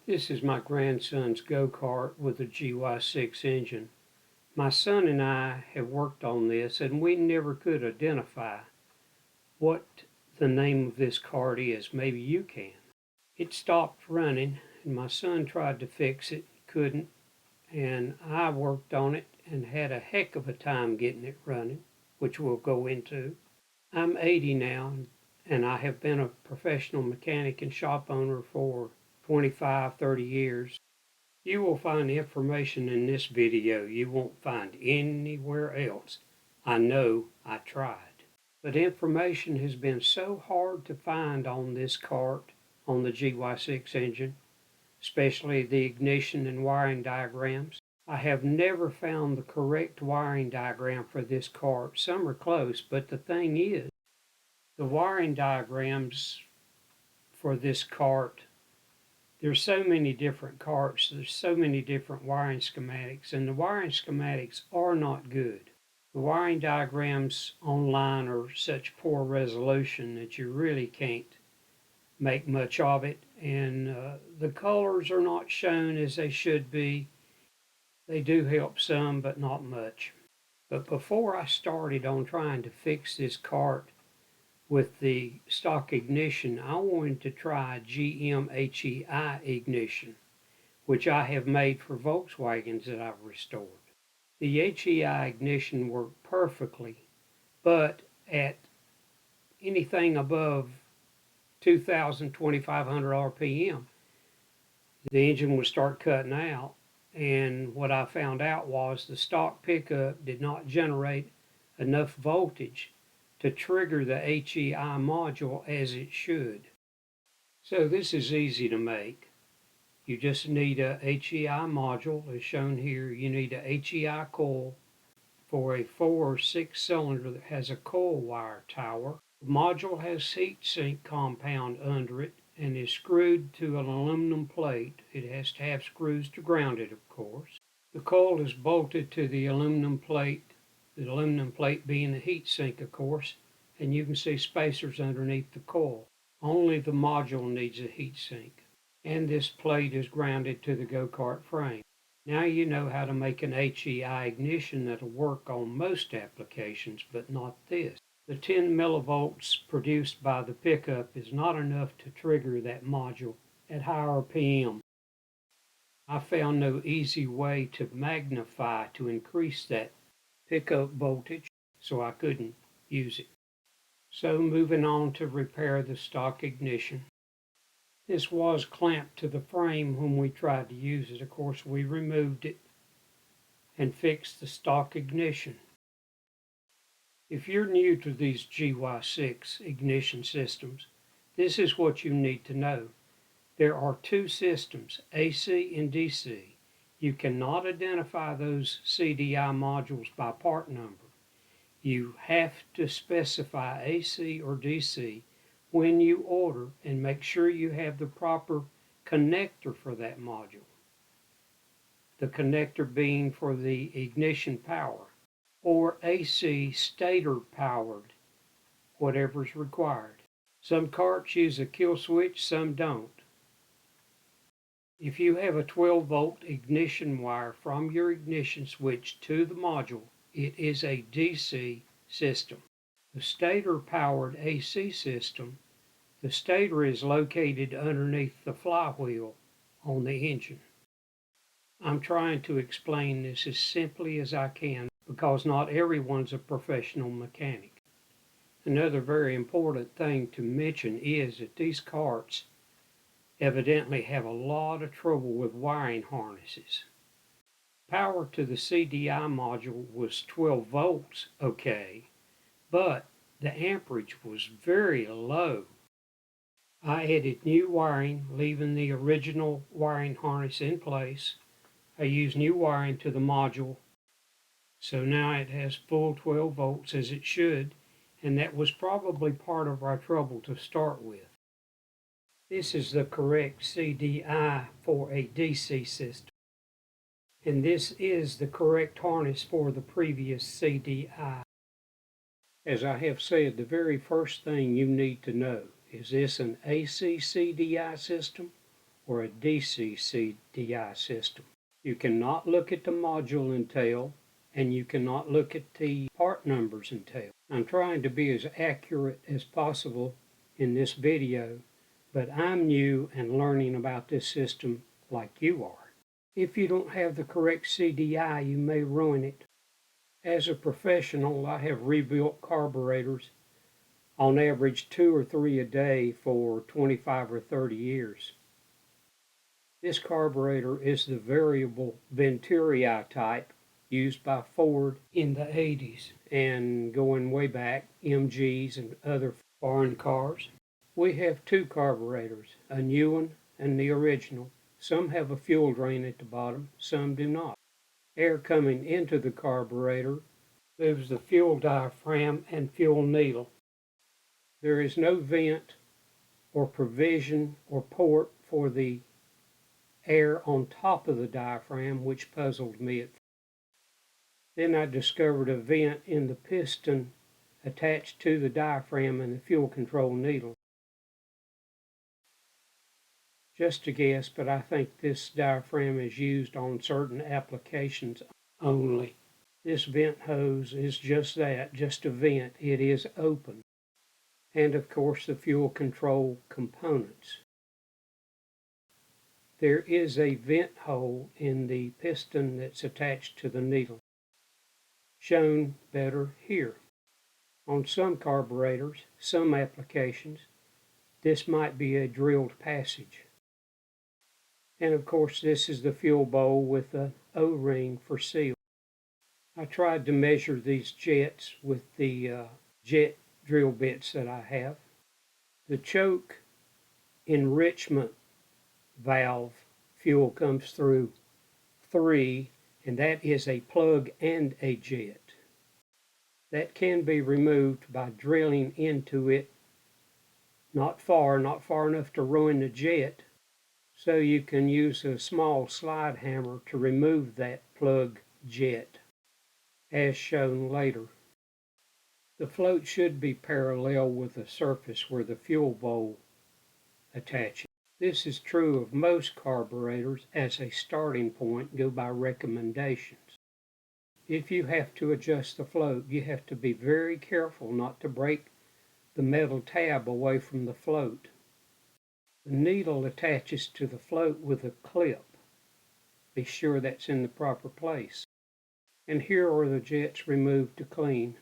This is my grandson's go-kart with a GY6 engine. My son and I have worked on this and we never could identify what the name of this kart is. Maybe you can. It stopped running and my son tried to fix it, couldn't, and I worked on it and had a heck of a time getting it running, which we'll go into. I'm 80 now and I have been a professional mechanic and shop owner for 25, 30 years. You will find information in this video you won't find anywhere else. I know I tried. But information has been so hard to find on this kart, on the GY6 engine, especially the ignition and wiring diagrams. I have never found the correct wiring diagram for this kart. Some are close, but the thing is, the wiring diagrams for this kart, there's so many different karts, there's so many different wiring schematics, and the wiring schematics are not good. The wiring diagrams online are such poor resolution that you really can't make much of it, and the colors are not shown as they should be. They do help some, but not much. But before I started on trying to fix this kart with the stock ignition, I wanted to try GM HEI ignition, which I have made for Volkswagens that I've restored. The HEI ignition worked perfectly, but at anything above 2,000, 2,500 RPM, the engine would start cutting out. And what I found out was the stock pickup did not generate enough voltage to trigger the HEI module as it should. So this is easy to make. You just need a HEI module, as shown here. You need a HEI coil for a 4 or 6 cylinder that has a coil wire tower. The module has heat sink compound under it and is screwed to an aluminum plate. It has to have screws to ground it, of course. The coil is bolted to the aluminum plate being the heat sink, of course, and you can see spacers underneath the coil. Only the module needs a heat sink. And this plate is grounded to the go-kart frame. Now you know how to make an HEI ignition that'll work on most applications, but not this. The 10 millivolts produced by the pickup is not enough to trigger that module at high RPM. I found no easy way to magnify to increase that pickup voltage, so I couldn't use it. So moving on to repair the stock ignition. This was clamped to the frame when we tried to use it. Of course, we removed it and fixed the stock ignition. If you're new to these GY6 ignition systems, this is what you need to know. There are two systems, AC and DC. You cannot identify those CDI modules by part number. You have to specify AC or DC when you order and make sure you have the proper connector for that module. The connector being for the ignition power, or AC stator powered, whatever's required. Some karts use a kill switch, some don't. If you have a 12-volt ignition wire from your ignition switch to the module, it is a DC system. The stator powered AC system, the stator is located underneath the flywheel on the engine. I'm trying to explain this as simply as I can because not everyone's a professional mechanic. Another very important thing to mention is that these karts evidently have a lot of trouble with wiring harnesses. Power to the CDI module was 12 volts, okay, but the amperage was very low. I added new wiring, leaving the original wiring harness in place. I used new wiring to the module, so now it has full 12 volts as it should, and that was probably part of our trouble to start with. This is the correct CDI for a DC system, and this is the correct harness for the previous CDI. As I have said, the very first thing you need to know, is this an AC CDI system or a DC CDI system. You cannot look at the module and tell, and you cannot look at the part numbers and tell. I'm trying to be as accurate as possible in this video, but I'm new and learning about this system like you are. If you don't have the correct CDI, you may ruin it. As a professional, I have rebuilt carburetors on average 2 or 3 a day for 25 or 30 years. This carburetor is the variable Venturi type used by Ford in the 80s and going way back, MGs and other foreign cars. We have 2 carburetors, a new one and the original. Some have a fuel drain at the bottom, some do not. Air coming into the carburetor moves the fuel diaphragm and fuel needle. There is no vent or provision or port for the air on top of the diaphragm, which puzzled me at first. Then I discovered a vent in the piston attached to the diaphragm and the fuel control needle. Just a guess, but I think this diaphragm is used on certain applications only. This vent hose is just that, just a vent. It is open. And of course the fuel control components. There is a vent hole in the piston that's attached to the needle, shown better here. On some carburetors, some applications, this might be a drilled passage. And of course this is the fuel bowl with the O-ring for seal. I tried to measure these jets with the jet drill bits that I have. The choke enrichment valve fuel comes through 3, and that is a plug and a jet. That can be removed by drilling into it not far enough to ruin the jet, so you can use a small slide hammer to remove that plug jet, as shown later. The float should be parallel with the surface where the fuel bowl attaches. This is true of most carburetors. As a starting point, go by recommendations. If you have to adjust the float, you have to be very careful not to break the metal tab away from the float. The needle attaches to the float with a clip. Be sure that's in the proper place. And here are the jets removed to clean.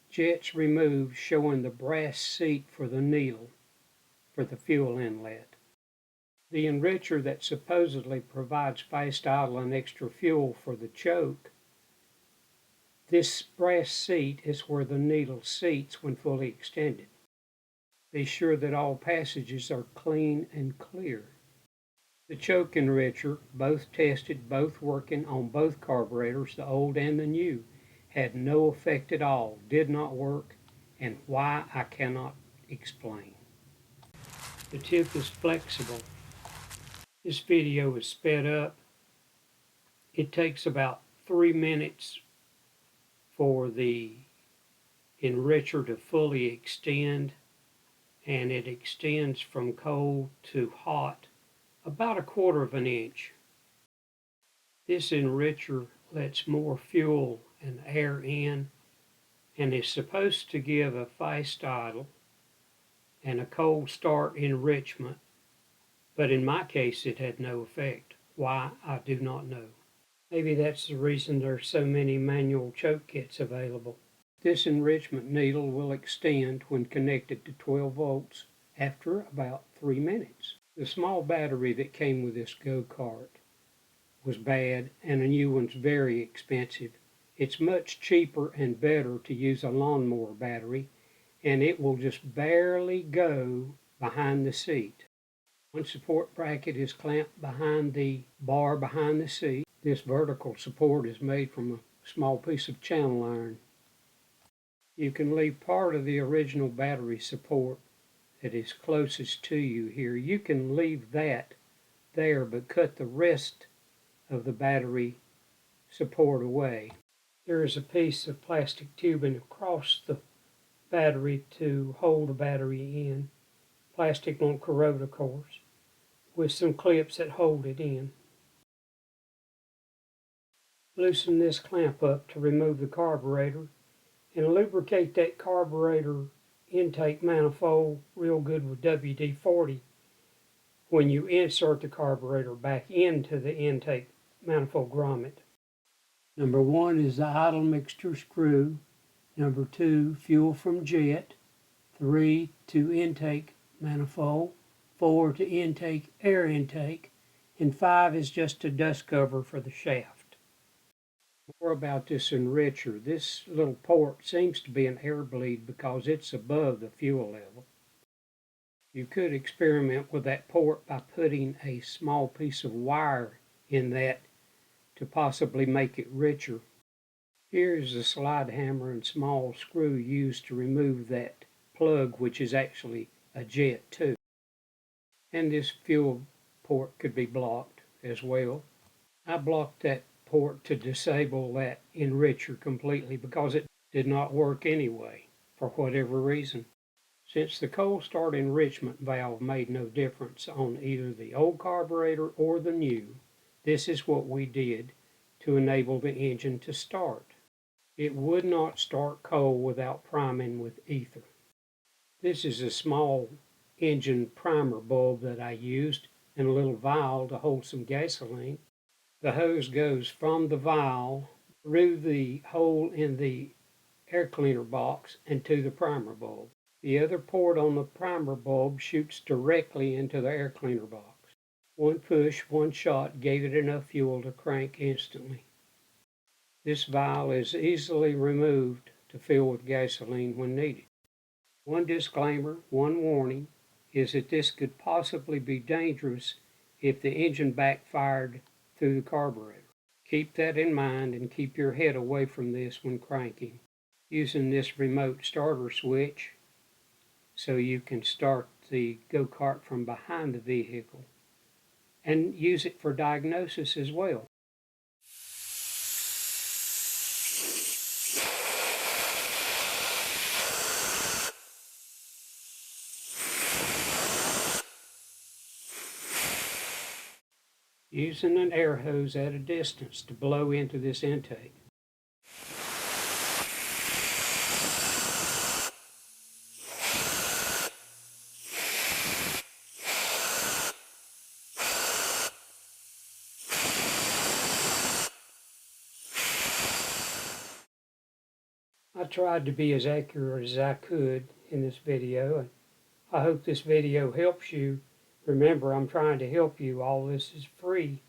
Jets removed showing the brass seat for the needle for the fuel inlet. The enricher that supposedly provides fast idle and extra fuel for the choke, this brass seat is where the needle seats when fully extended. Be sure that all passages are clean and clear. The choke enricher, both tested, both working on both carburetors, the old and the new, had no effect at all, did not work, and why I cannot explain. The tip is flexible. This video is sped up. It takes about 3 minutes for the enricher to fully extend, and it extends from cold to hot about 1/4 of an inch. This enricher lets more fuel and air in and is supposed to give a fast idle and a cold start enrichment, but in my case it had no effect. Why, I do not know. Maybe that's the reason there's so many manual choke kits available. This enrichment needle will extend when connected to 12 volts after about 3 minutes. The small battery that came with this go-kart was bad, and a new one's very expensive. It's much cheaper and better to use a lawnmower battery, and it will just barely go behind the seat. One support bracket is clamped behind the bar behind the seat. This vertical support is made from a small piece of channel iron. You can leave part of the original battery support that is closest to you here. You can leave that there, but cut the rest of the battery support away. There is a piece of plastic tubing across the battery to hold the battery in. Plastic won't corrode, of course. with some clips that hold it in. Loosen this clamp up to remove the carburetor and lubricate that carburetor intake manifold real good with WD-40 when you insert the carburetor back into the intake manifold grommet. Number 1 is the idle mixture screw. Number 2, fuel from jet. 3, to intake manifold. 4, to intake air intake. And 5 is just a dust cover for the shaft. More about this enricher. This little port seems to be an air bleed because it's above the fuel level. You could experiment with that port by putting a small piece of wire in that to possibly make it richer. Here is the slide hammer and small screw used to remove that plug, which is actually a jet too. And this fuel port could be blocked as well. I blocked that port to disable that enricher completely because it did not work anyway, for whatever reason. Since the cold start enrichment valve made no difference on either the old carburetor or the new, this is what we did to enable the engine to start. It would not start cold without priming with ether. This is a small engine primer bulb that I used and a little vial to hold some gasoline. The hose goes from the vial through the hole in the air cleaner box and to the primer bulb. The other port on the primer bulb shoots directly into the air cleaner box. One push, one shot gave it enough fuel to crank instantly. This vial is easily removed to fill with gasoline when needed. One disclaimer, one warning, is that this could possibly be dangerous if the engine backfired through the carburetor. Keep that in mind and keep your head away from this when cranking. Using this remote starter switch so you can start the go-kart from behind the vehicle and use it for diagnosis as well. Using an air hose at a distance to blow into this intake. I tried to be as accurate as I could in this video, and I hope this video helps you. Remember, I'm trying to help you. All this is free.